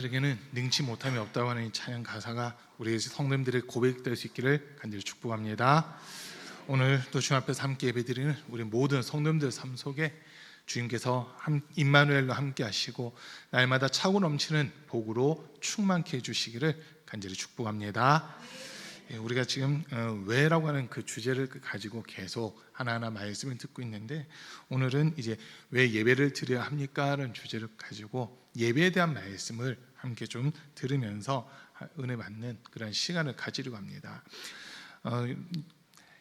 에게는 능치 못함이 없다고 하는 이 찬양 가사가 우리 성도님들의 고백될 수 있기를 간절히 축복합니다. 오늘 또 주님 앞에서 함께 예배드리는 우리 모든 성도님들 삶 속에 주님께서 임마누엘로 함께 하시고 날마다 차고 넘치는 복으로 충만케 해주시기를 간절히 축복합니다. 우리가 지금 왜라고 하는 그 주제를 가지고 계속 하나하나 말씀을 듣고 있는데, 오늘은 이제 왜 예배를 드려야 합니까? 라는 주제를 가지고 예배에 대한 말씀을 함께 좀 들으면서 은혜 받는 그런 시간을 가지려고 합니다.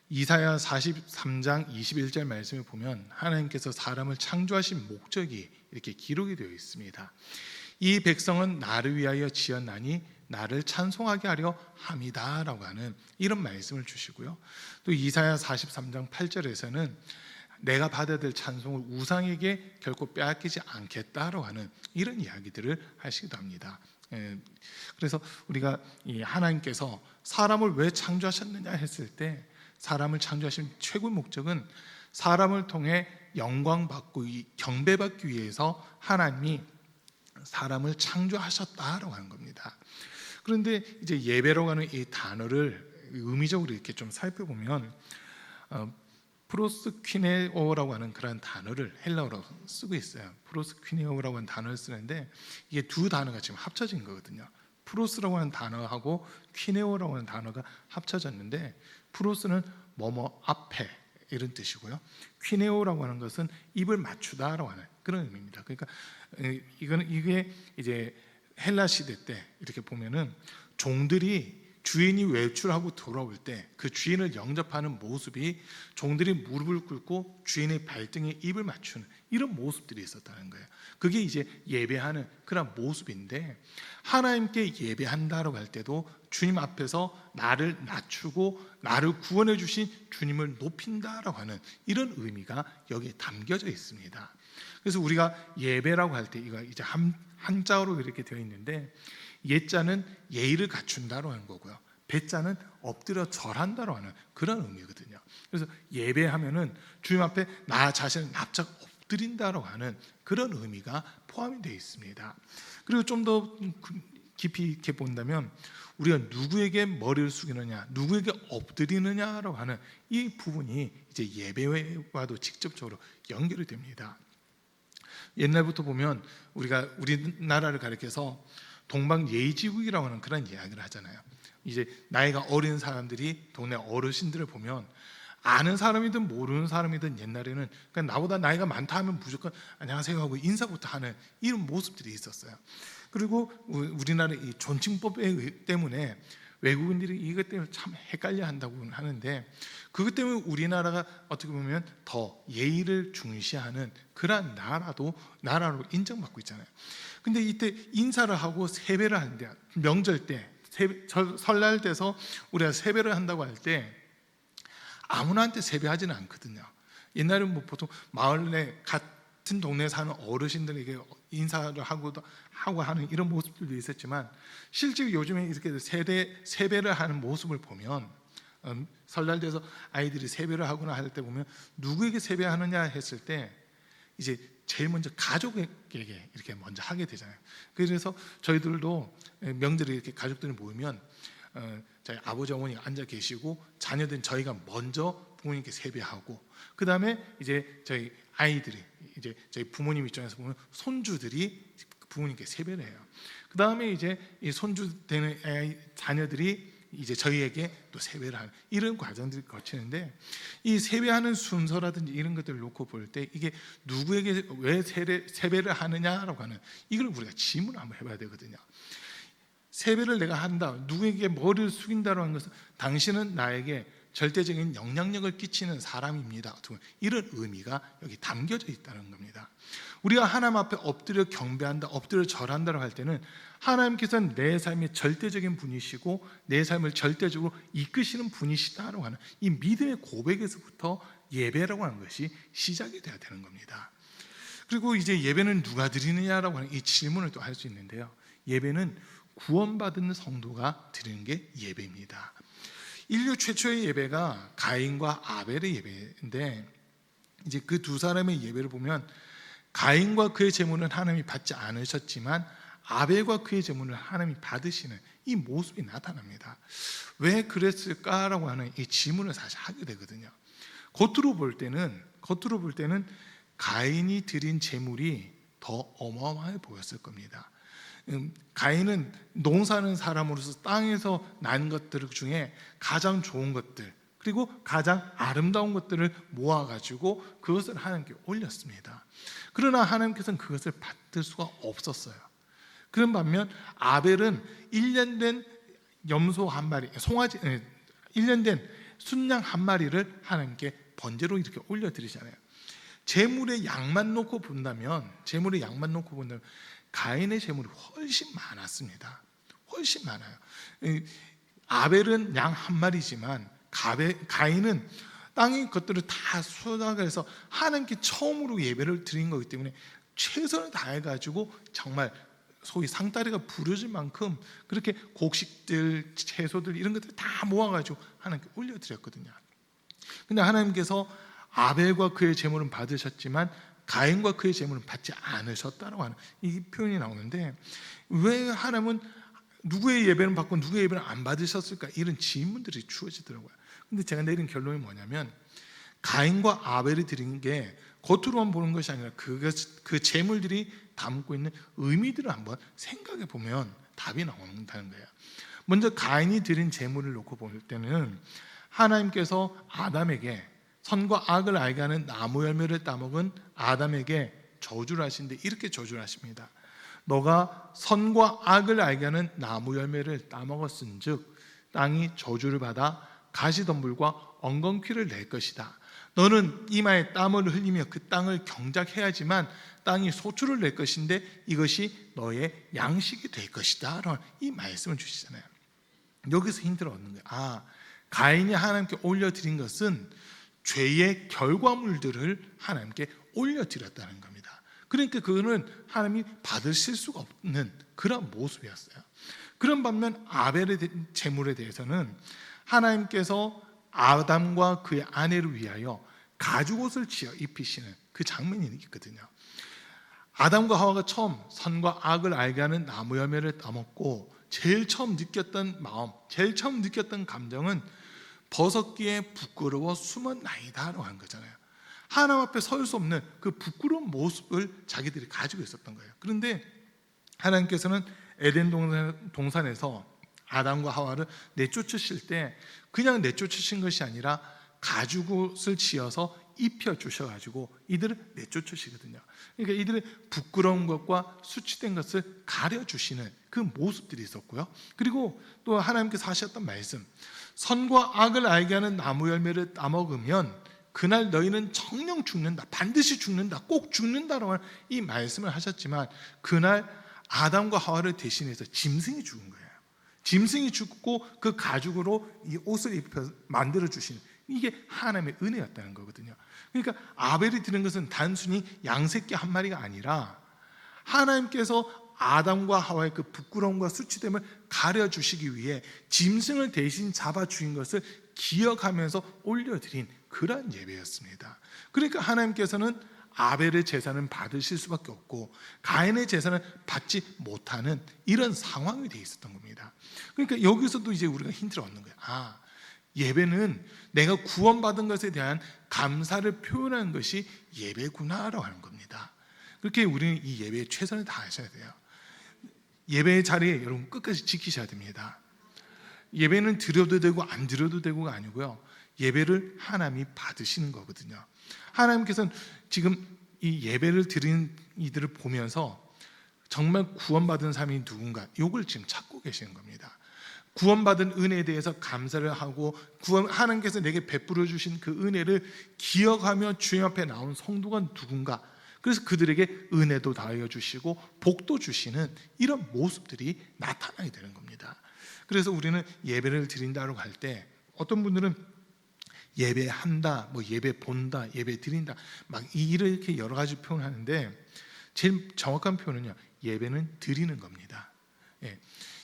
이사야 43장 21절 말씀을 보면 하나님께서 사람을 창조하신 목적이 이렇게 기록이 되어 있습니다. 이 백성은 나를 위하여 지었나니 나를 찬송하게 하려 함이다 라고 하는 이런 말씀을 주시고요. 또 이사야 43장 8절에서는 내가 받아야 될 찬송을 우상에게 결코 빼앗기지 않겠다라고 하는 이런 이야기들을 하시기도 합니다. 그래서 우리가 이 하나님께서 사람을 왜 창조하셨느냐 했을 때, 사람을 창조하신 최고의 목적은 사람을 통해 영광받고 경배받기 위해서 하나님이 사람을 창조하셨다라고 하는 겁니다. 그런데 이제 예배라고 하는 이 단어를 의미적으로 이렇게 좀 살펴보면 프로스퀴네오라고 하는 그런 단어를 헬라어로 쓰고 있어요. 프로스퀴네오라고 하는 단어를 쓰는데 이게 두 단어가 지금 합쳐진 거거든요. 프로스라고 하는 단어하고 퀴네오라고 하는 단어가 합쳐졌는데, 프로스는 뭐뭐 앞에 이런 뜻이고요, 퀴네오라고 하는 것은 입을 맞추다라고 하는 그런 의미입니다. 그러니까 이게 이제 헬라 시대 때 이렇게 보면은 종들이 주인이 외출하고 돌아올 때 그 주인을 영접하는 모습이 종들이 무릎을 꿇고 주인의 발등에 입을 맞추는 이런 모습들이 있었다는 거예요. 그게 이제 예배하는 그런 모습인데, 하나님께 예배한다라고 할 때도 주님 앞에서 나를 낮추고 나를 구원해 주신 주님을 높인다라고 하는 이런 의미가 여기에 담겨져 있습니다. 그래서 우리가 예배라고 할 때 이거 이제 한자어로 이렇게 되어 있는데, 예자는 예의를 갖춘다로 하는 거고요, 배자는 엎드려 절한다로 하는 그런 의미거든요. 그래서 예배하면은 주님 앞에 나 자신을 납작 엎드린다로 하는 그런 의미가 포함이 되어 있습니다. 그리고 좀 더 깊이 있게 본다면 우리가 누구에게 머리를 숙이느냐, 누구에게 엎드리느냐라고 하는 이 부분이 이제 예배와도 직접적으로 연결이 됩니다. 옛날부터 보면 우리나라를 가리켜서 동방예의지국이라고 하는 그런 이야기를 하잖아요. 이제 나이가 어린 사람들이 동네 어르신들을 보면 아는 사람이든 모르는 사람이든 옛날에는 그냥 나보다 나이가 많다 하면 무조건 안녕하세요 하고 인사부터 하는 이런 모습들이 있었어요. 그리고 우리나라 이 존칭법 때문에 외국인들이 이것 때문에 참 헷갈려 한다고 하는데, 그것 때문에 우리나라가 어떻게 보면 더 예의를 중시하는 그런 나라로 인정받고 있잖아요. 근데 이때 인사를 하고 세배를 하는데, 명절 때 설날 돼서 우리가 세배를 한다고 할 때 아무나한테 세배하지는 않거든요. 옛날에는 뭐 보통 마을에 같은 동네에 사는 어르신들에게 인사를 하고 하는 이런 모습들도 있었지만, 실제 요즘에 이렇게 세배를 하는 모습을 보면 설날 돼서 아이들이 세배를 하거나 할 때 보면 누구에게 세배하느냐 했을 때 이제 제일 먼저 가족에게 이렇게 먼저 하게 되잖아요. 그래서 저희들도 명절에 이렇게 가족들이 모이면 저희 아버지 어머니가 앉아 계시고 자녀들은 저희가 먼저 부모님께 세배하고, 그 다음에 이제 저희 아이들이 이제 저희 부모님 입장에서 보면 손주들이 부모님께 세배를 해요. 그 다음에 이제 이 손주 되는 자녀들이 이제 저희에게 또 세배를 하는 이런 과정들을 거치는데, 이 세배하는 순서라든지 이런 것들을 놓고 볼 때 이게 누구에게 왜 세배를 하느냐라고 하는 이걸 우리가 질문을 한번 해봐야 되거든요. 세배를 내가 한다, 누구에게 머리를 숙인다라는 것은 당신은 나에게 절대적인 영향력을 끼치는 사람입니다, 이런 의미가 여기 담겨져 있다는 겁니다. 우리가 하나님 앞에 엎드려 경배한다, 엎드려 절한다고 할 때는 하나님께서는 내 삶의 절대적인 분이시고 내 삶을 절대적으로 이끄시는 분이시다라고 하는 이 믿음의 고백에서부터 예배라고 하는 것이 시작이 돼야 되는 겁니다. 그리고 이제 예배는 누가 드리느냐라고 하는 이 질문을 또 할 수 있는데요, 예배는 구원받은 성도가 드리는 게 예배입니다. 인류 최초의 예배가 가인과 아벨의 예배인데, 이제 그 두 사람의 예배를 보면 가인과 그의 제물은 하나님이 받지 않으셨지만 아벨과 그의 제물을 하나님이 받으시는 이 모습이 나타납니다. 왜 그랬을까라고 하는 이 질문을 사실 하게 되거든요. 겉으로 볼 때는 가인이 드린 제물이 더 어마어마해 보였을 겁니다. 가인은 농사하는 사람으로서 땅에서 난 것들 중에 가장 좋은 것들, 그리고 가장 아름다운 것들을 모아가지고 그것을 하나님께 올렸습니다. 그러나 하나님께서는 그것을 받을 수가 없었어요. 그런 반면 아벨은 1년 된 염소 한 마리, 1년 된 순양 한 마리를 하나님께 번제로 이렇게 올려드리잖아요. 재물의 양만 놓고 본다면 가인의 재물이 훨씬 많았습니다. 훨씬 많아요. 아벨은 양 한 마리지만 가인은 땅의 것들을 다 수확해서 하나님께 처음으로 예배를 드린 거기 때문에 최선을 다해가지고 정말 소위 상다리가 부러질 만큼 그렇게 곡식들, 채소들 이런 것들 다 모아가지고 하나님께 올려드렸거든요. 근데 하나님께서 아벨과 그의 제물은 받으셨지만 가인과 그의 제물은 받지 않으셨다라고 하는 이 표현이 나오는데, 왜 하나님은 누구의 예배는 받고 누구의 예배는 안 받으셨을까, 이런 질문들이 주어지더라고요. 근데 제가 내린 결론이 뭐냐면, 가인과 아벨이 드린 게 겉으로만 보는 것이 아니라 그 제물들이 담고 있는 의미들을 한번 생각해 보면 답이 나온다는 거예요. 먼저 가인이 드린 제물을 놓고 볼 때는 하나님께서 아담에게 선과 악을 알게 하는 나무 열매를 따먹은 아담에게 저주를 하시는데 이렇게 저주를 하십니다. 너가 선과 악을 알게 하는 나무 열매를 따먹었은즉 땅이 저주를 받아 가시덤불과 엉겅퀴를 낼 것이다. 너는 이마에 땀을 흘리며 그 땅을 경작해야지만 땅이 소출을 낼 것인데 이것이 너의 양식이 될 것이다. 이 말씀을 주시잖아요. 여기서 힌트를 얻는 거예요. 가인이 하나님께 올려드린 것은 죄의 결과물들을 하나님께 올려드렸다는 겁니다. 그러니까 그거는 하나님이 받으실 수가 없는 그런 모습이었어요. 그런 반면 아벨의 제물에 대해서는 하나님께서 아담과 그의 아내를 위하여 가죽옷을 지어 입히시는 그 장면이 있거든요. 아담과 하와가 처음 선과 악을 알게 하는 나무 열매를 따먹고 제일 처음 느꼈던 마음, 제일 처음 느꼈던 감정은 벗었기에 부끄러워 숨었나이다라고 하는 거잖아요. 하나님 앞에 설 수 없는 그 부끄러운 모습을 자기들이 가지고 있었던 거예요. 그런데 하나님께서는 에덴 동산에서 아담과 하와를 내쫓으실 때 그냥 내쫓으신 것이 아니라 가죽옷을 지어서 입혀주셔가지고 이들을 내쫓으시거든요. 그러니까 이들의 부끄러운 것과 수치된 것을 가려주시는 그 모습들이 있었고요. 그리고 또 하나님께서 하셨던 말씀, 선과 악을 알게 하는 나무 열매를 따먹으면 그날 너희는 정령 죽는다, 반드시 죽는다, 꼭 죽는다라고 하는 이 말씀을 하셨지만 그날 아담과 하와를 대신해서 짐승이 죽은 거예요. 짐승이 죽고 그 가죽으로 이 옷을 입혀 만들어 주시는, 이게 하나님의 은혜였다는 거거든요. 그러니까 아벨이 드린 것은 단순히 양새끼 한 마리가 아니라 하나님께서 아담과 하와의 그 부끄러움과 수치됨을 가려주시기 위해 짐승을 대신 잡아 주신 것을 기억하면서 올려드린 그러한 예배였습니다. 그러니까 하나님께서는 아벨의 제사는 받으실 수밖에 없고 가인의 제사는 받지 못하는 이런 상황이 되어 있었던 겁니다. 그러니까 여기서도 이제 우리가 힌트를 얻는 거예요. 예배는 내가 구원받은 것에 대한 감사를 표현하는 것이 예배구나라고 하는 겁니다. 그렇게 우리는 이 예배에 최선을 다하셔야 돼요. 예배의 자리에 여러분 끝까지 지키셔야 됩니다. 예배는 드려도 되고 안 드려도 되고가 아니고요, 예배를 하나님이 받으시는 거거든요. 하나님께서는 지금 이 예배를 드리는 이들을 보면서 정말 구원받은 사람이 누군가, 이걸 지금 찾고 계시는 겁니다. 구원받은 은혜에 대해서 감사를 하고 하나님께서 내게 베풀어 주신 그 은혜를 기억하며 주님 앞에 나온 성도가 누군가, 그래서 그들에게 은혜도 다하여 주시고 복도 주시는 이런 모습들이 나타나야 되는 겁니다. 그래서 우리는 예배를 드린다고 할 때 어떤 분들은 예배한다, 예배 본다, 예배 드린다, 막 이렇게 여러 가지 표현하는데 제일 정확한 표현은요, 예배는 드리는 겁니다.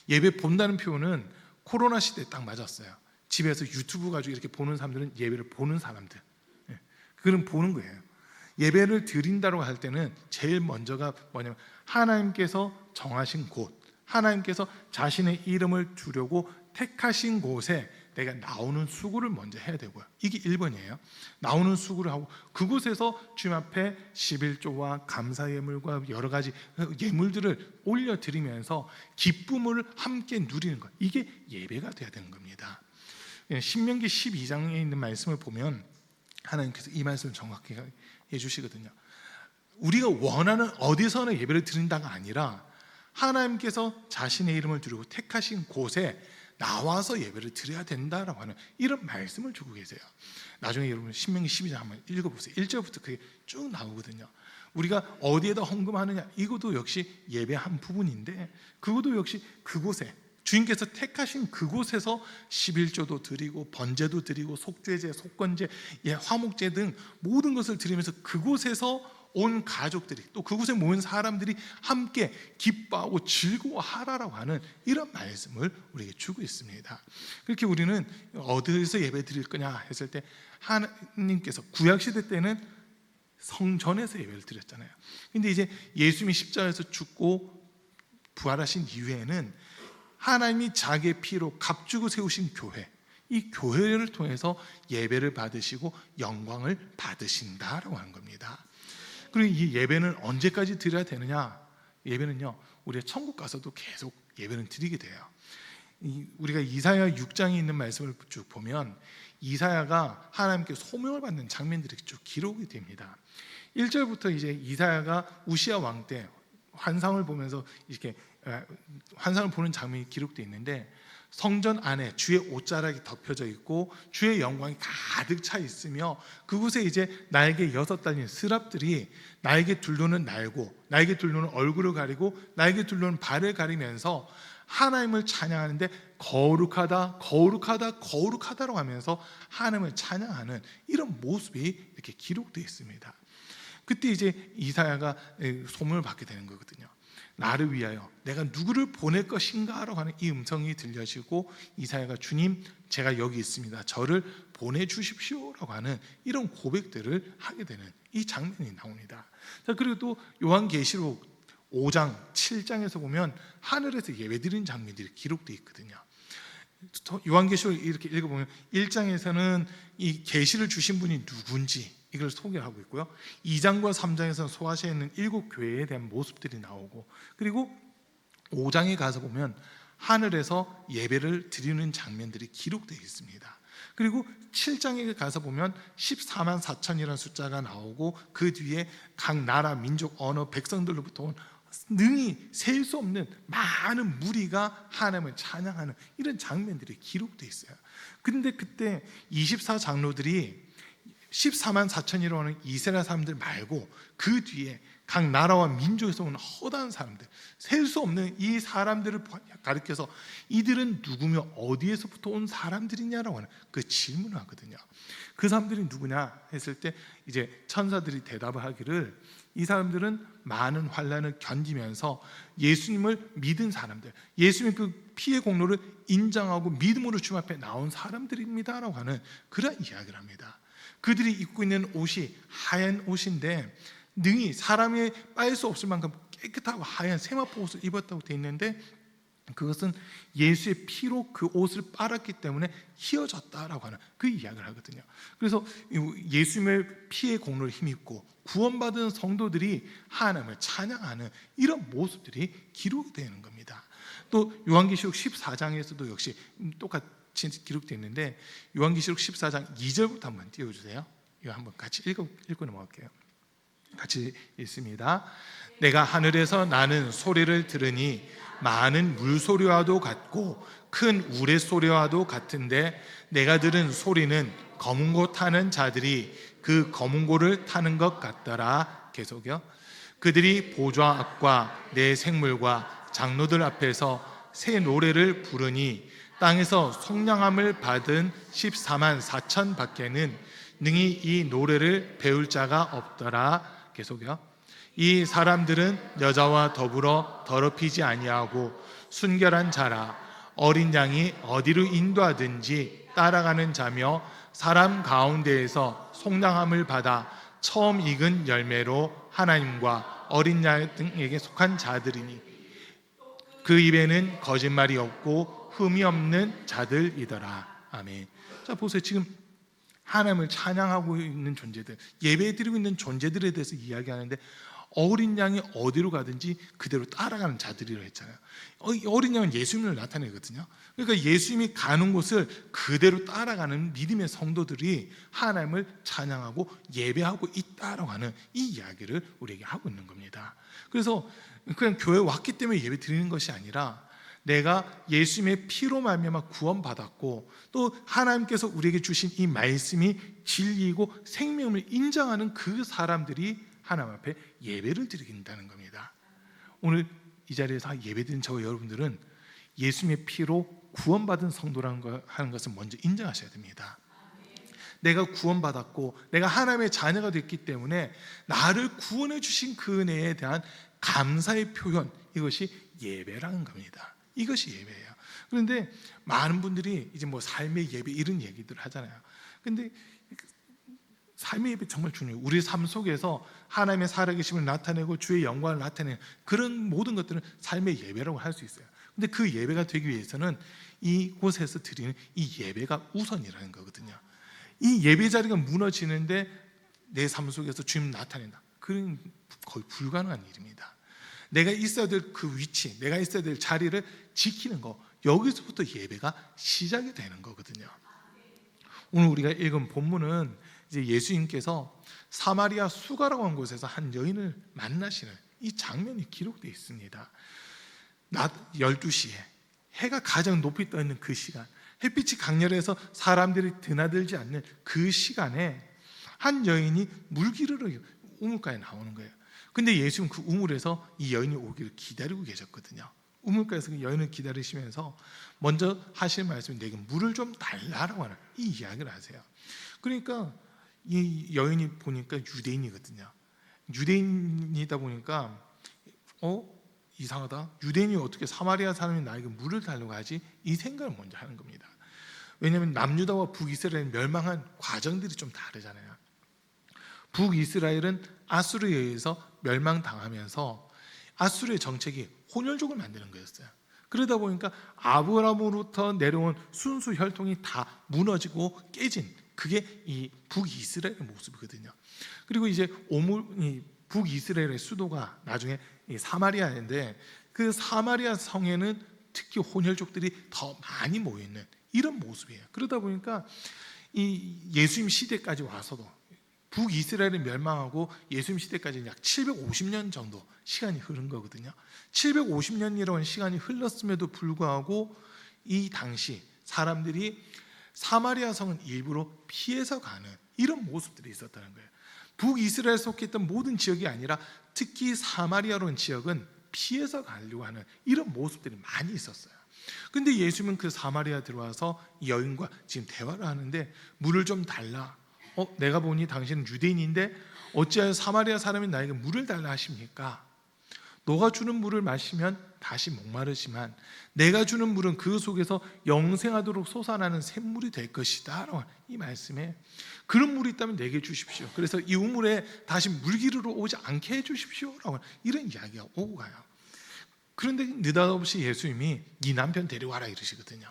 예배 본다는 표현은 코로나 시대에 딱 맞았어요. 집에서 유튜브 가지고 이렇게 보는 사람들은 예배를 보는 사람들, 그건 보는 거예요. 예배를 드린다고 할 때는 제일 먼저가 뭐냐면 하나님께서 정하신 곳, 하나님께서 자신의 이름을 두려고 택하신 곳에 내가 나오는 수고를 먼저 해야 되고요. 이게 1번이에요. 나오는 수고를 하고 그곳에서 주님 앞에 11조와 감사 예물과 여러 가지 예물들을 올려드리면서 기쁨을 함께 누리는 것, 이게 예배가 돼야 되는 겁니다. 신명기 12장에 있는 말씀을 보면 하나님께서 이 말씀을 정확히 해주시거든요. 우리가 원하는 어디서나 예배를 드린다가 아니라 하나님께서 자신의 이름을 두르고 택하신 곳에 나와서 예배를 드려야 된다라고 하는 이런 말씀을 주고 계세요. 나중에 여러분 신명기 12장 한번 읽어보세요. 1절부터 그게 쭉 나오거든요. 우리가 어디에다 헌금하느냐, 이것도 역시 예배의 한 부분인데, 그것도 역시 그곳에 주님께서 택하신 그곳에서 11조도 드리고 번제도 드리고 속죄제, 속건제, 화목제 등 모든 것을 드리면서 그곳에서 온 가족들이, 또 그곳에 모인 사람들이 함께 기뻐하고 즐거워하라라고 하는 이런 말씀을 우리에게 주고 있습니다. 그렇게 우리는 어디서 예배 드릴 거냐 했을 때, 하나님께서 구약시대 때는 성전에서 예배를 드렸잖아요. 근데 이제 예수님이 십자가에서 죽고 부활하신 이후에는 하나님이 자기의 피로 값주고 세우신 교회, 이 교회를 통해서 예배를 받으시고 영광을 받으신다라고 하는 겁니다. 그리고 이 예배는 언제까지 드려야 되느냐? 예배는요, 우리가 천국 가서도 계속 예배는 드리게 돼요. 우리가 이사야 6장에 있는 말씀을 쭉 보면 이사야가 하나님께 소명을 받는 장면들이 쭉 기록이 됩니다. 1절부터 이제 이사야가 우시야 왕 때 환상을 보면서 이렇게 환상을 보는 장면이 기록되어 있는데, 성전 안에 주의 옷자락이 덮여져 있고 주의 영광이 가득 차 있으며 그곳에 이제 나에게 6달린 스랍들이 나에게 둘러는 날고 나에게 둘러는 얼굴을 가리고 나에게 둘러는 발을 가리면서 하나님을 찬양하는데 거룩하다 거룩하다 거룩하다라고 하면서 하나님을 찬양하는 이런 모습이 이렇게 기록되어 있습니다. 그때 이제 이사야가 소문을 받게 되는 거거든요. 나를 위하여 내가 누구를 보낼 것인가 라고 하는 이 음성이 들려지고 이사야가 주님, 제가 여기 있습니다, 저를 보내주십시오 라고 하는 이런 고백들을 하게 되는 이 장면이 나옵니다. 자, 그리고 또 요한계시록 5장 7장에서 보면 하늘에서 예배드리는 장면들이 기록되어 있거든요. 요한계시록 이렇게 읽어보면 1장에서는 이 계시를 주신 분이 누군지 이걸 소개하고 있고요. 2장과 3장에서는 소아시아에 있는 7교회에 대한 모습들이 나오고, 그리고 5장에 가서 보면 하늘에서 예배를 드리는 장면들이 기록되어 있습니다. 그리고 7장에 가서 보면 14만 4천이라는 숫자가 나오고 그 뒤에 각 나라, 민족, 언어, 백성들로부터 온 능히 셀 수 없는 많은 무리가 하나님을 찬양하는 이런 장면들이 기록되어 있어요. 그런데 그때 24장로들이 14만 4천이라고 하는 이스라엘 사람들 말고 그 뒤에 각 나라와 민족에서 오는 허다한 사람들, 셀 수 없는 이 사람들을 가리켜서 이들은 누구며 어디에서부터 온 사람들이냐라고 하는 그 질문을 하거든요. 그 사람들이 누구냐 했을 때 이제 천사들이 대답을 하기를, 이 사람들은 많은 환난을 견디면서 예수님을 믿은 사람들, 예수님의 그 피의 공로를 인정하고 믿음으로 주님 앞에 나온 사람들입니다라고 하는 그런 이야기를 합니다. 그들이 입고 있는 옷이 하얀 옷인데 능히 사람이 빠일 수 없을 만큼 깨끗하고 하얀 세마포 옷을 입었다고 되어 있는데, 그것은 예수의 피로 그 옷을 빨았기 때문에 희어졌다라고 하는 그 이야기를 하거든요. 그래서 예수님의 피의 공로를 힘입고 구원받은 성도들이 하나님을 찬양하는 이런 모습들이 기록되는 겁니다. 또 요한계시록 14장에서도 역시 똑같이 기록되어 있는데, 요한계시록 14장 2절부터 한번 띄워주세요. 이거 한번 같이 읽고 넘어갈게요. 같이 읽습니다. 내가 하늘에서 나는 소리를 들으니 많은 물소리와도 같고 큰 우레소리와도 같은데, 내가 들은 소리는 검은 고 타는 자들이 그 검은 고를 타는 것 같더라. 계속요. 그들이 보좌 앞과 내 생물과 장로들 앞에서 새 노래를 부르니 땅에서 속량함을 받은 14만 4천 밖에는 능히 이 노래를 배울 자가 없더라. 계속요. 이 사람들은 여자와 더불어 더럽히지 아니하고 순결한 자라, 어린 양이 어디로 인도하든지 따라가는 자며 사람 가운데에서 속량함을 받아 처음 익은 열매로 하나님과 어린 양 등에게 속한 자들이니 그 입에는 거짓말이 없고 흠이 없는 자들이더라. 아멘. 자 보세요. 지금 하나님을 찬양하고 있는 존재들, 예배드리고 있는 존재들에 대해서 이야기하는데 어린 양이 어디로 가든지 그대로 따라가는 자들이라고 했잖아요. 어린 양은 예수님을 나타내거든요. 그러니까 예수님이 가는 곳을 그대로 따라가는 믿음의 성도들이 하나님을 찬양하고 예배하고 있다라고 하는 이 이야기를 우리에게 하고 있는 겁니다. 그래서 그냥 교회에 왔기 때문에 예배 드리는 것이 아니라 내가 예수님의 피로 말미암아 구원받았고 또 하나님께서 우리에게 주신 이 말씀이 진리이고 생명을 인정하는 그 사람들이 하나님 앞에 예배를 드린다는 겁니다. 오늘 이 자리에서 예배드린 저와 여러분들은 예수님의 피로 구원받은 성도라는 하는 것을 먼저 인정하셔야 됩니다. 내가 구원받았고 내가 하나님의 자녀가 됐기 때문에 나를 구원해 주신 그 은혜에 대한 감사의 표현, 이것이 예배라는 겁니다. 이것이 예배예요. 그런데 많은 분들이 이제 뭐 삶의 예배 이런 얘기들을 하잖아요. 근데 삶의 예배 정말 중요해요. 우리 삶 속에서 하나님의 살아계심을 나타내고 주의 영광을 나타내는 그런 모든 것들은 삶의 예배라고 할 수 있어요. 근데 그 예배가 되기 위해서는 이곳에서 드리는 이 예배가 우선이라는 거거든요. 이 예배 자리가 무너지는데 내 삶 속에서 주님 나타낸다. 그건 거의 불가능한 일입니다. 내가 있어야 될 그 위치, 내가 있어야 될 자리를 지키는 거, 여기서부터 예배가 시작이 되는 거거든요. 오늘 우리가 읽은 본문은 이제 예수님께서 사마리아 수가라고 하는 곳에서 한 여인을 만나시는 이 장면이 기록되어 있습니다. 낮 12시에 해가 가장 높이 떠 있는 그 시간, 햇빛이 강렬해서 사람들이 드나들지 않는 그 시간에 한 여인이 물기르러 우물가에 나오는 거예요. 근데 예수님은 그 우물에서 이 여인이 오기를 기다리고 계셨거든요. 우물가에서 그 여인을 기다리시면서 먼저 하실 말씀이 내게 물을 좀 달라라고 하는 이 이야기를 하세요. 그러니까 이 여인이 보니까 유대인이거든요. 유대인이다 보니까 이상하다. 유대인이 어떻게 사마리아 사람이 나에게 물을 달라고 하지? 이 생각을 먼저 하는 겁니다. 왜냐하면 남유다와 북이스라엘 멸망한 과정들이 좀 다르잖아요. 북이스라엘은 아수르에 의해서 멸망당하면서 아수르의 정책이 혼혈족을 만드는 거였어요. 그러다 보니까 아브라함으로부터 내려온 순수 혈통이 다 무너지고 깨진 그게 이 북이스라엘의 모습이거든요. 그리고 이제 북이스라엘의 수도가 나중에 사마리아인데 그 사마리아 성에는 특히 혼혈족들이 더 많이 모여있는 이런 모습이에요. 그러다 보니까 이 예수님 시대까지 와서도 북이스라엘이 멸망하고 예수님 시대까지 약 750년 정도 시간이 흐른 거거든요. 750년이라는 시간이 흘렀음에도 불구하고 이 당시 사람들이 사마리아 성은 일부러 피해서 가는 이런 모습들이 있었다는 거예요. 북이스라엘 속했던 모든 지역이 아니라 특히 사마리아로는 지역은 피해서 가려고 하는 이런 모습들이 많이 있었어요. 근데 예수님은 그 사마리아 들어와서 이 여인과 지금 대화를 하는데 물을 좀 달라. 내가 보니 당신은 유대인인데 어찌하여 사마리아 사람이 나에게 물을 달라 하십니까? 너가 주는 물을 마시면 다시 목마르지만 내가 주는 물은 그 속에서 영생하도록 솟아나는 샘물이 될 것이다. 이 말씀에 그런 물이 있다면 내게 주십시오. 그래서 이 우물에 다시 물기르러 오지 않게 해주십시오. 라고 이런 이야기가 오고 가요. 그런데 느닷없이 예수님이 네 남편 데려와라 이러시거든요.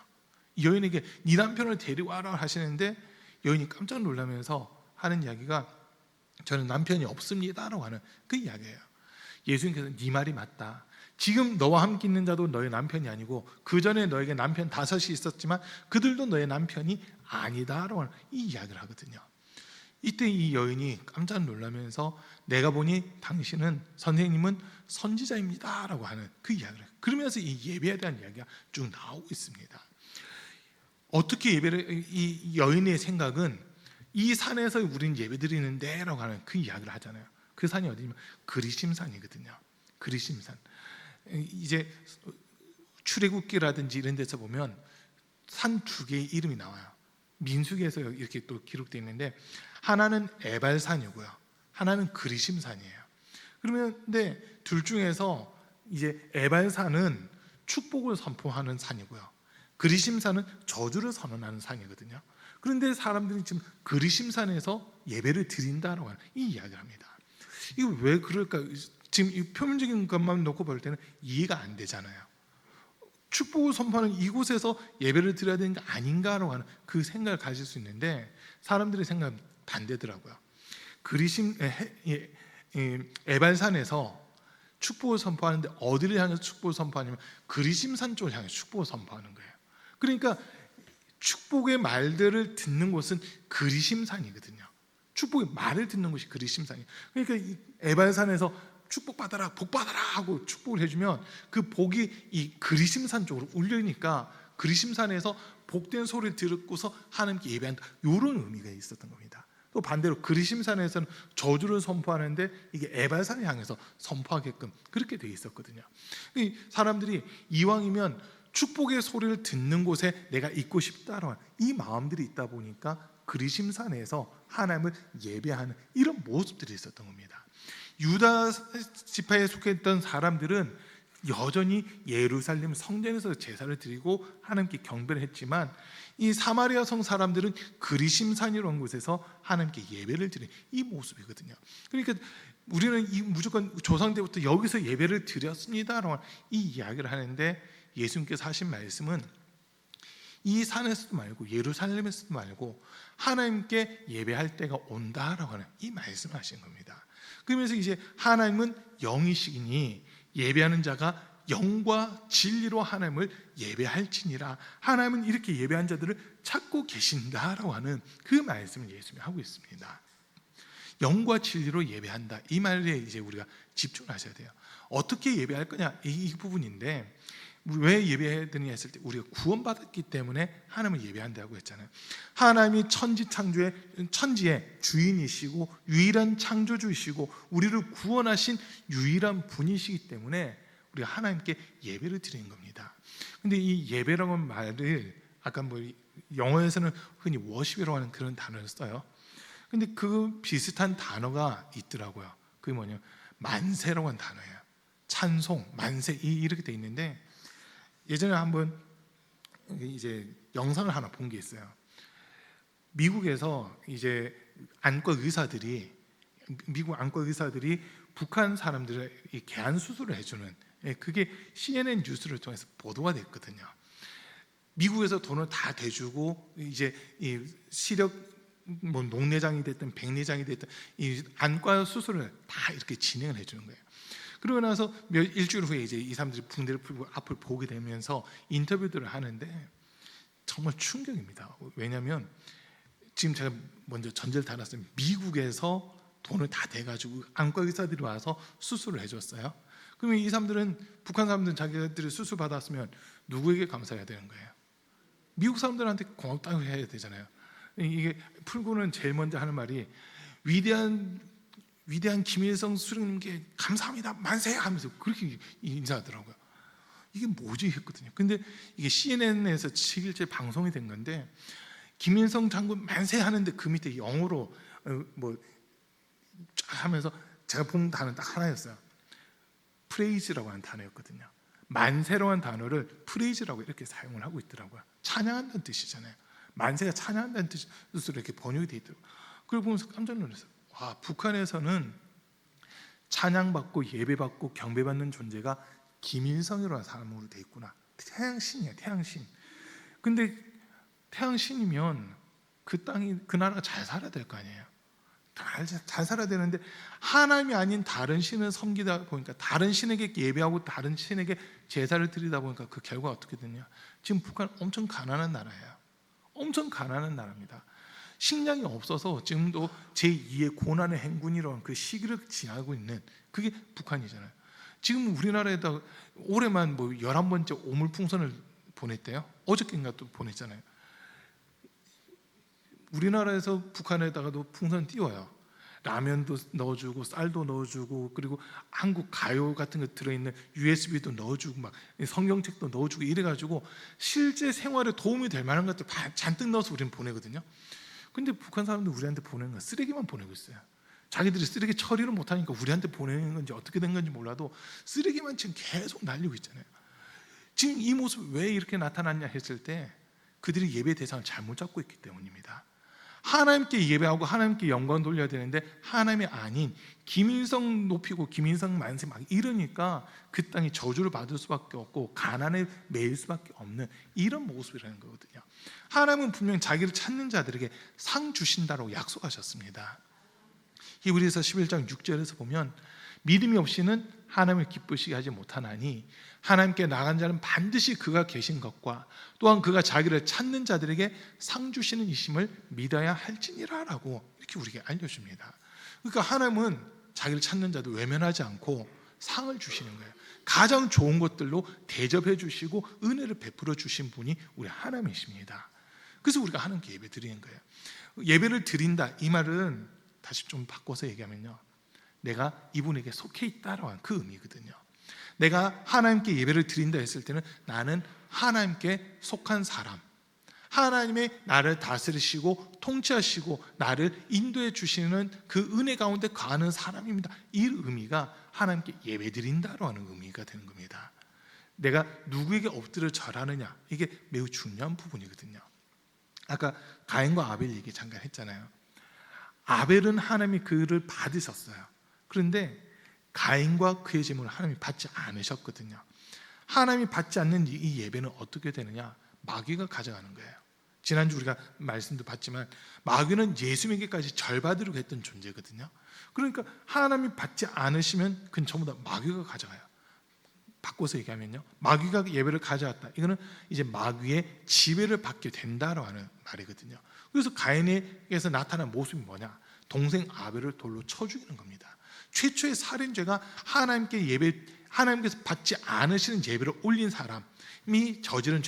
이 여인에게 네 남편을 데려와라 하시는데 여인이 깜짝 놀라면서 하는 이야기가 저는 남편이 없습니다라고 하는 그 이야기예요. 예수님께서 네 말이 맞다. 지금 너와 함께 있는 자도 너의 남편이 아니고 그 전에 너에게 남편 5이 있었지만 그들도 너의 남편이 아니다라고 하는 이 이야기를 하거든요. 이때 이 여인이 깜짝 놀라면서 내가 보니 당신은 선생님은 선지자입니다라고 하는 그 이야기를 해요. 그러면서 이 예배에 대한 이야기가 쭉 나오고 있습니다. 어떻게 예배를 이 여인의 생각은 이 산에서 우리는 예배드리는데 라고 하는 그 이야기를 하잖아요. 그 산이 어디냐면 그리심산이거든요. 그리심산. 이제 출애굽기라든지 이런 데서 보면 산 2개의 이름이 나와요. 민수기에서 이렇게 또 기록되어 있는데 하나는 에발산이고요. 하나는 그리심산이에요. 그런데 둘 중에서 이제 에발산은 축복을 선포하는 산이고요. 그리심산은 저주를 선언하는 산이거든요. 그런데 사람들이 지금 그리심산에서 예배를 드린다라고 하는 이 이야기를 합니다. 이거 왜 그럴까? 지금 이 표면적인 것만 놓고 볼 때는 이해가 안 되잖아요. 축복을 선포하는 이곳에서 예배를 드려야 되는 게 아닌가라고 하는 그 생각을 가질 수 있는데, 사람들의 생각은 반대더라고요. 에발산에서 축복을 선포하는데 어디를 향해서 축복을 선포하냐면 그리심산 쪽을 향해 축복을 선포하는 거예요. 그러니까 축복의 말들을 듣는 곳은 그리심산이거든요. 축복의 말을 듣는 곳이 그리심산이에요. 그러니까 이 에발산에서 축복받아라, 복받아라 하고 축복을 해주면 그 복이 이 그리심산 쪽으로 울리니까 그리심산에서 복된 소리를 듣고서 하나님께 예배한다, 이런 의미가 있었던 겁니다. 또 반대로 그리심산에서는 저주를 선포하는데 이게 에발산을 향해서 선포하게끔 그렇게 되어 있었거든요. 사람들이 이왕이면 축복의 소리를 듣는 곳에 내가 있고 싶다라는 이 마음들이 있다 보니까 그리심산에서 하나님을 예배하는 이런 모습들이 있었던 겁니다. 유다 지파에 속했던 사람들은 여전히 예루살렘 성전에서 제사를 드리고 하나님께 경배를 했지만, 이 사마리아 성 사람들은 그리심산이라는 곳에서 하나님께 예배를 드리는 이 모습이거든요. 그러니까 우리는 무조건 조상 때부터 여기서 예배를 드렸습니다라는 이 이야기를 하는데, 예수님께서 하신 말씀은 이 산에서도 말고 예루살렘에서도 말고 하나님께 예배할 때가 온다라고 하는 이 말씀을 하신 겁니다. 그러면서 이제 하나님은 영이시기니 예배하는 자가 영과 진리로 하나님을 예배할지니라, 하나님은 이렇게 예배한 자들을 찾고 계신다라고 하는 그 말씀을 예수님이 하고 있습니다. 영과 진리로 예배한다, 이 말에 이제 우리가 집중하셔야 돼요. 어떻게 예배할 거냐, 이 부분인데, 왜 예배해야 되느냐 했을 때 우리가 구원받았기 때문에 하나님을 예배한다고 했잖아요. 하나님이 천지의 주인이시고 유일한 창조주이시고 우리를 구원하신 유일한 분이시기 때문에 우리가 하나님께 예배를 드리는 겁니다. 근데 이 예배라고 하는 말을 아까 영어에서는 흔히 워십이라고 하는 그런 단어를 써요. 근데 그 비슷한 단어가 있더라고요. 그게 뭐냐면 만세라고 하는 단어예요. 찬송, 만세 이렇게 돼 있는데, 예전에 한번 이제 영상을 하나 본 게 있어요. 미국에서 이제 미국 안과 의사들이 북한 사람들의 이 개안 수술을 해주는, 그게 CNN 뉴스를 통해서 보도가 됐거든요. 미국에서 돈을 다 대주고 이제 이 시력 녹내장이 됐든 백내장이 됐든 이 안과 수술을 다 이렇게 진행을 해주는 거예요. 그러고 나서 일주일 후에 이제 이 사람들이 붕대를 풀고 앞을 보게 되면서 인터뷰들을 하는데 정말 충격입니다. 왜냐하면 지금 제가 먼저 전제를 달았어요. 미국에서 돈을 다 대가지고 안과 의사들이 와서 수술을 해줬어요. 그러면 이 사람들은, 북한 사람들은 자기들이 수술 받았으면 누구에게 감사해야 되는 거예요? 미국 사람들한테 고맙다고 해야 되잖아요. 이게 풀고는 제일 먼저 하는 말이 위대한 김일성 수령님께 감사합니다, 만세 하면서 그렇게 인사하더라고요. 이게 뭐지 했거든요. 근데 이게 CNN에서 7일째 방송이 된 건데, 김일성 장군 만세 하는데 그 밑에 영어로 쫙 하면서 제가 본 단어는 딱 하나였어요. 프레이즈라고 하는 단어였거든요. 만세라고 하는 단어를 프레이즈라고 이렇게 사용을 하고 있더라고요. 찬양한다는 뜻이잖아요. 만세가 찬양한다는 뜻으로 이렇게 번역이 되어 있더라고요. 그걸 보면서 깜짝 놀랐어요. 와, 북한에서는 찬양받고 예배받고 경배받는 존재가 김일성이라는 사람으로 돼 있구나. 태양신이에요, 태양신. 근데 태양신이면 그 땅이, 그 나라가 잘 살아야 될 거 아니에요. 잘 살아야 되는데 하나님이 아닌 다른 신을 섬기다 보니까, 다른 신에게 예배하고 다른 신에게 제사를 드리다 보니까 그 결과가 어떻게 됐냐. 지금 북한 엄청 가난한 나라예요. 엄청 가난한 나라입니다. 식량이 없어서 지금도 제2의 고난의 행군이라는 그 시기를 지나고 있는 그게 북한이잖아요. 지금 우리나라에다 올해만 11번째 오물풍선을 보냈대요. 어저께인가 또 보냈잖아요. 우리나라에서 북한에다가도 풍선 띄워요. 라면도 넣어주고 쌀도 넣어주고, 그리고 한국 가요 같은 거 들어있는 USB도 넣어주고, 막 성경책도 넣어주고 이래가지고 실제 생활에 도움이 될 만한 것들 잔뜩 넣어서 우리는 보내거든요. 근데 북한 사람들 우리한테 보내는 건 쓰레기만 보내고 있어요. 자기들이 쓰레기 처리를 못하니까 우리한테 보내는 건지 어떻게 된 건지 몰라도 쓰레기만 지금 계속 날리고 있잖아요. 지금 이 모습이 왜 이렇게 나타났냐 했을 때 그들이 예배 대상을 잘못 잡고 있기 때문입니다. 하나님께 예배하고 하나님께 영광 돌려야 되는데 하나님이 아닌 김인성 높이고 김인성 만세 막 이러니까 그 땅이 저주를 받을 수밖에 없고 가난에 매일 수밖에 없는 이런 모습이라는 거거든요. 하나님은 분명 자기를 찾는 자들에게 상 주신다고 약속하셨습니다. 히브리서 11장 6절에서 보면 믿음이 없이는 하나님을 기쁘시게 하지 못하나니 하나님께 나간 자는 반드시 그가 계신 것과 또한 그가 자기를 찾는 자들에게 상 주시는 이심을 믿어야 할지니라 라고 이렇게 우리에게 알려줍니다. 그러니까 하나님은 자기를 찾는 자도 외면하지 않고 상을 주시는 거예요. 가장 좋은 것들로 대접해 주시고 은혜를 베풀어 주신 분이 우리 하나님이십니다. 그래서 우리가 하나님께 예배 드리는 거예요. 예배를 드린다 이 말은 다시 좀 바꿔서 얘기하면요, 내가 이분에게 속해 있다라고 하는 그 의미거든요. 내가 하나님께 예배를 드린다 했을 때는 나는 하나님께 속한 사람, 하나님의 나를 다스리시고 통치하시고 나를 인도해 주시는 그 은혜 가운데 가는 사람입니다. 이 의미가 하나님께 예배 드린다라고 하는 의미가 되는 겁니다. 내가 누구에게 엎드려 절하느냐, 이게 매우 중요한 부분이거든요. 아까 가인과 아벨 얘기 잠깐 했잖아요. 아벨은 하나님이 그를 받으셨어요. 그런데 가인과 그의 제물을 하나님이 받지 않으셨거든요. 하나님이 받지 않는 이 예배는 어떻게 되느냐? 마귀가 가져가는 거예요. 지난주 우리가 말씀도 봤지만 마귀는 예수님에게까지 절받으려고 했던 존재거든요. 그러니까 하나님이 받지 않으시면 그건 전부 다 마귀가 가져가요. 바꿔서 얘기하면요, 마귀가 예배를 가져왔다, 이거는 이제 마귀의 지배를 받게 된다라고 하는 말이거든요. 그래서 가인에게서 나타난 모습이 뭐냐? 동생 아벨을 돌로 쳐 죽이는 겁니다. 최초의 살인죄가 하나님께서 받지 않으시는 예배를 올린 사람이 저지른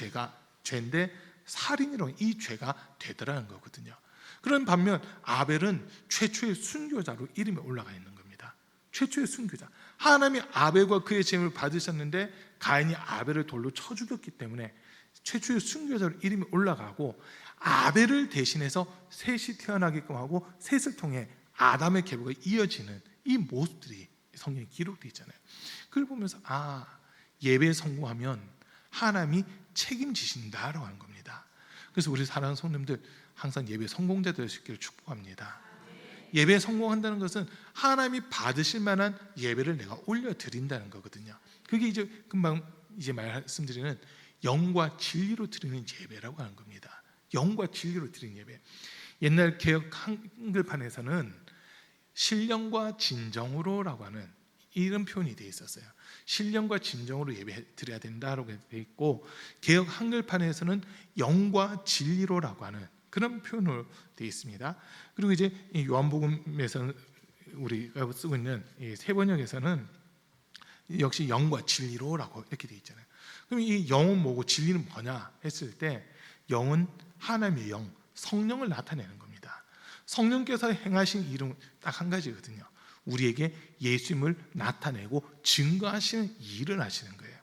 죄인데 살인이라는 이 죄가 되더라는 거거든요. 그런 반면 아벨은 최초의 순교자로 이름이 올라가 있는 겁니다. 최초의 순교자. 하나님이 아벨과 그의 제물을 받으셨는데 가인이 아벨을 돌로 쳐 죽였기 때문에 최초의 순교자로 이름이 올라가고, 아벨을 대신해서 셋이 태어나게끔 하고 셋을 통해 아담의 계보가 이어지는 이 모습들이 성경에 기록되어 있잖아요. 그걸 보면서 예배에 성공하면 하나님이 책임지신다라고 하는 겁니다. 그래서 우리 사랑하는 성도님들 항상 예배 성공자 될 수 있기를 축복합니다. 예배에 성공한다는 것은 하나님이 받으실 만한 예배를 내가 올려드린다는 거거든요. 그게 이제 금방 말씀드리는 영과 진리로 드리는 예배라고 하는 겁니다. 영과 진리로 드리는 예배. 옛날 개역 한글판에서는 신령과 진정으로라고 하는 이런 표현이 되어 있었어요. 신령과 진정으로 예배 드려야 된다라고 되어 있고, 개역 한글판에서는 영과 진리로라고 하는 그런 표현으로 되어 있습니다. 그리고 이제 이 요한복음에서는 우리가 쓰고 있는 이 세 번역에서는 역시 영과 진리로라고 이렇게 되어 있잖아요. 그럼 이 영은 뭐고 진리는 뭐냐 했을 때, 영은 하나님의 영, 성령을 나타내는 겁니다. 성령께서 행하신 일은 딱 한 가지거든요. 우리에게 예수님을 나타내고 증거하시는 일을 하시는 거예요.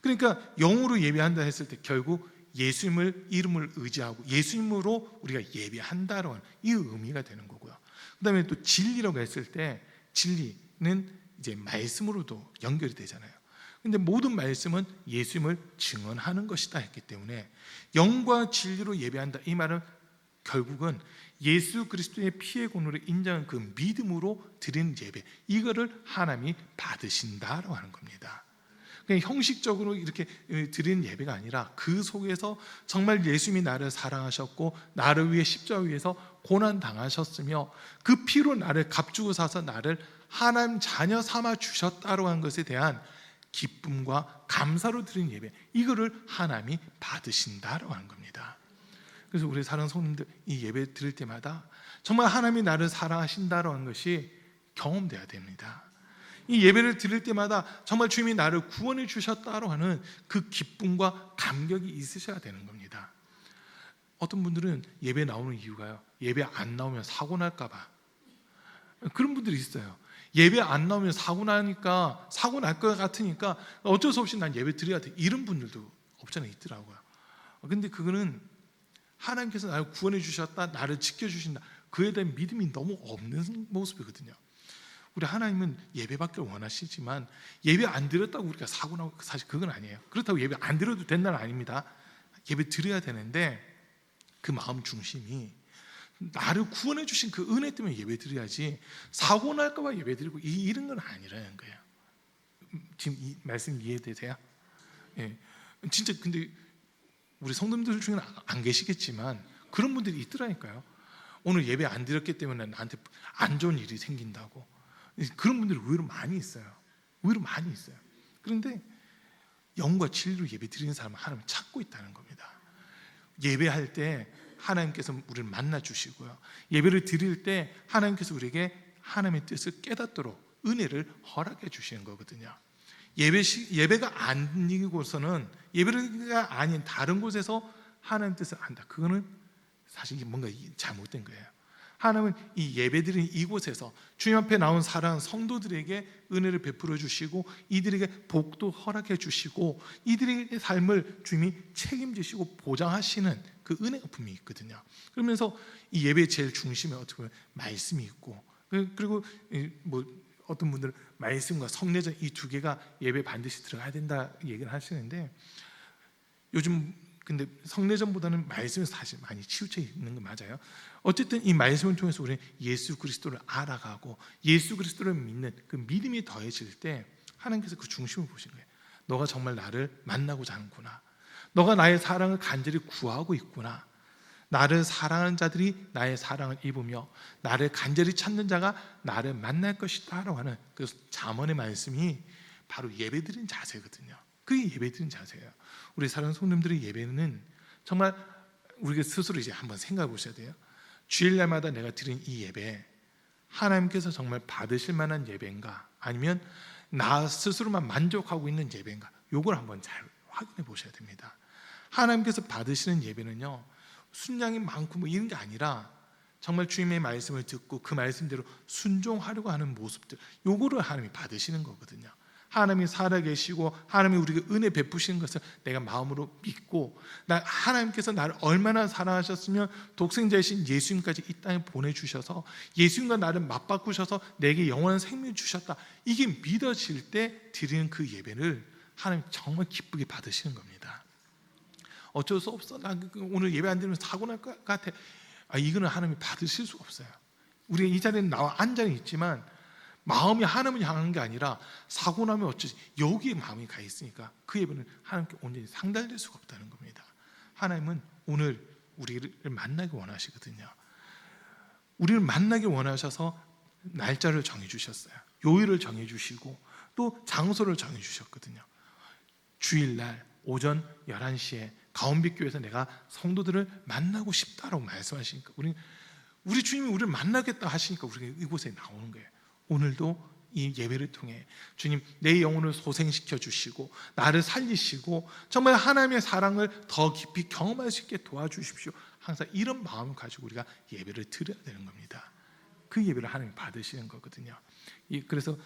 그러니까 영으로 예배한다 했을 때 결국 예수님을 이름을 의지하고 예수님으로 우리가 예배한다라는 이 의미가 되는 거고요. 그다음에 또 진리라고 했을 때 진리는 이제 말씀으로도 연결이 되잖아요. 근데 모든 말씀은 예수님을 증언하는 것이다 했기 때문에 영과 진리로 예배한다 이 말은 결국은 예수 그리스도의 피의 공로를 인정한 그 믿음으로 드리는 예배, 이거를 하나님이 받으신다라고 하는 겁니다. 그냥 형식적으로 이렇게 드리는 예배가 아니라 그 속에서 정말 예수님이 나를 사랑하셨고 나를 위해 십자가 위에서 고난 당하셨으며 그 피로 나를 값주고 사서 나를 하나님 자녀 삼아 주셨다고 하는 것에 대한 기쁨과 감사로 드리는 예배, 이거를 하나님이 받으신다라고 하는 겁니다. 그래서 우리 사랑하는 성도님들, 이 예배 드릴 때마다 정말 하나님이 나를 사랑하신다라고 하는 것이 경험돼야 됩니다. 이 예배를 드릴 때마다 정말 주님이 나를 구원해 주셨다고 하는 그 기쁨과 감격이 있으셔야 되는 겁니다. 어떤 분들은 예배 나오는 이유가요, 예배 안 나오면 사고 날까 봐. 그런 분들이 있어요. 예배 안 나오면 사고 나니까, 사고 날 것 같으니까 어쩔 수 없이 난 예배 드려야 돼, 이런 분들도 없잖아 있더라고요. 근데 그거는 하나님께서 나를 구원해 주셨다, 나를 지켜주신다, 그에 대한 믿음이 너무 없는 모습이거든요. 우리 하나님은 예배 받기를 원하시지만 예배 안 드렸다고 우리가 사고 나고, 사실 그건 아니에요. 그렇다고 예배 안 드려도 된다는 아닙니다. 예배 드려야 되는데 그 마음 중심이 나를 구원해 주신 그 은혜 때문에 예배드려야지 사고 날까 봐 예배드리고 이런 건 아니라는 거예요. 지금 이 말씀 이해되세요? 예. 진짜 근데 우리 성도님들 중에는 안 계시겠지만 그런 분들이 있더라니까요. 오늘 예배 안 드렸기 때문에 나한테 안 좋은 일이 생긴다고. 그런 분들이 의외로 많이 있어요. 의외로 많이 있어요. 그런데 영과 진리로 예배 드리는 사람은 하나님 찾고 있다는 겁니다. 예배할 때 하나님께서 우리를 만나 주시고요. 예배를 드릴 때 하나님께서 우리에게 하나님의 뜻을 깨닫도록 은혜를 허락해 주시는 거거든요. 예배가 아니고서는 예배가 아닌 다른 곳에서 하나님 뜻을 안다. 그거는 사실 뭔가 잘못된 거예요. 하나님은 이 예배드리는 이곳에서 주님 앞에 나온 사랑하는 성도들에게 은혜를 베풀어 주시고 이들에게 복도 허락해 주시고 이들의 삶을 주님이 책임지시고 보장하시는 그 은혜가 분명히 있거든요. 그러면서 이 예배의 제일 중심에 어떻게 보면 말씀이 있고, 그리고 뭐 어떤 분들은 말씀과 성례전 이 두 개가 예배 반드시 들어가야 된다 얘기를 하시는데, 요즘 근데 성례전보다는 말씀에 사실 많이 치우쳐 있는 거 맞아요. 어쨌든 이 말씀을 통해서 우리는 예수 그리스도를 알아가고 예수 그리스도를 믿는 그 믿음이 더해질 때 하나님께서 그 중심을 보신 거예요. 너가 정말 나를 만나고자 하는구나. 너가 나의 사랑을 간절히 구하고 있구나. 나를 사랑하는 자들이 나의 사랑을 입으며 나를 간절히 찾는 자가 나를 만날 것이다 라고 하는 그 잠언의 말씀이 바로 예배드린 자세거든요. 그게 예배드린 자세예요. 우리 사랑하는 성도님들의 예배는 정말 우리가 스스로 이제 한번 생각해 보셔야 돼요. 주일날마다 내가 드린 이 예배, 하나님께서 정말 받으실 만한 예배인가, 아니면 나 스스로만 만족하고 있는 예배인가, 요걸 한번 잘 확인해 보셔야 됩니다. 하나님께서 받으시는 예배는요, 순양이 많고 뭐 이런 게 아니라 정말 주님의 말씀을 듣고 그 말씀대로 순종하려고 하는 모습들, 요거를 하나님이 받으시는 거거든요. 하나님이 살아계시고 하나님이 우리에게 은혜 베푸시는 것을 내가 마음으로 믿고, 하나님께서 나를 얼마나 사랑하셨으면 독생자이신 예수님까지 이 땅에 보내주셔서 예수님과 나를 맞바꾸셔서 내게 영원한 생명을 주셨다, 이게 믿어질 때 드리는 그 예배를 하나님 정말 기쁘게 받으시는 겁니다. 어쩔 수 없어, 나 오늘 예배 안 드리면 사고 날 것 같아, 이거는 하나님이 받으실 수가 없어요. 우리가 이 자리에 나와 앉아 있지만 마음이 하나님을 향한 게 아니라 사고 나면 어쩌지, 여기에 마음이 가 있으니까 그 예배는 하나님께 온전히 상달될 수가 없다는 겁니다. 하나님은 오늘 우리를 만나기 원하시거든요. 우리를 만나기 원하셔서 날짜를 정해주셨어요. 요일을 정해주시고 또 장소를 정해주셨거든요. 주일날 오전 11시에 가온빛교회에서 내가 성도들을 만나고 싶다라고 말씀하시니까 우리 주님이 우리를 만나겠다 하시니까 우리가 이곳에 나오는 거예요. 오늘도 이 예배를 통해 주님, 내 영혼을 소생시켜 주시고 나를 살리시고 정말 하나님의 사랑을 더 깊이 경험할 수 있게 도와주십시오. 항상 이런 마음을 가지고 우리가 예배를 드려야 되는 겁니다. 그 예배를 하나님이 받으시는 거거든요. 그래서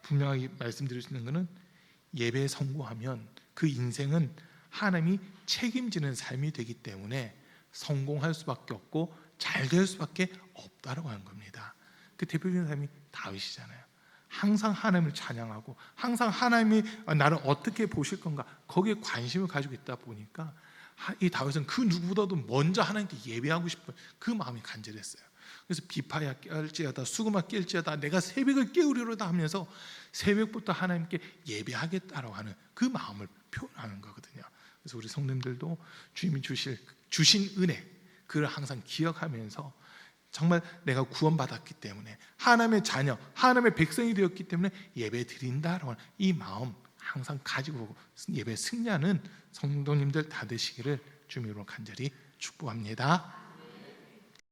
분명하게 말씀드리는 것은 예배에 성공하면 그 인생은 하나님이 책임지는 삶이 되기 때문에 성공할 수밖에 없고 잘 될 수밖에 없다라고 하는 겁니다. 그 대표적인 사람이 다윗이잖아요. 항상 하나님을 찬양하고 항상 하나님이 나를 어떻게 보실 건가, 거기에 관심을 가지고 있다 보니까 이 다윗은 그 누구보다도 먼저 하나님께 예배하고 싶은 그 마음이 간절했어요. 그래서 비파야 깰지어다 수금아 깰지어다 내가 새벽을 깨우리로다 하면서 새벽부터 하나님께 예배하겠다라고 하는 그 마음을 표현하는 거거든요. 그래서 우리 성도님들도 주님이 주신 은혜, 그걸 항상 기억하면서 정말 내가 구원받았기 때문에 하나님의 자녀, 하나님의 백성이 되었기 때문에 예배 드린다라고 하는 이 마음 항상 가지고 예배 승리하는 성도님들 다 되시기를 주님으로 간절히 축복합니다.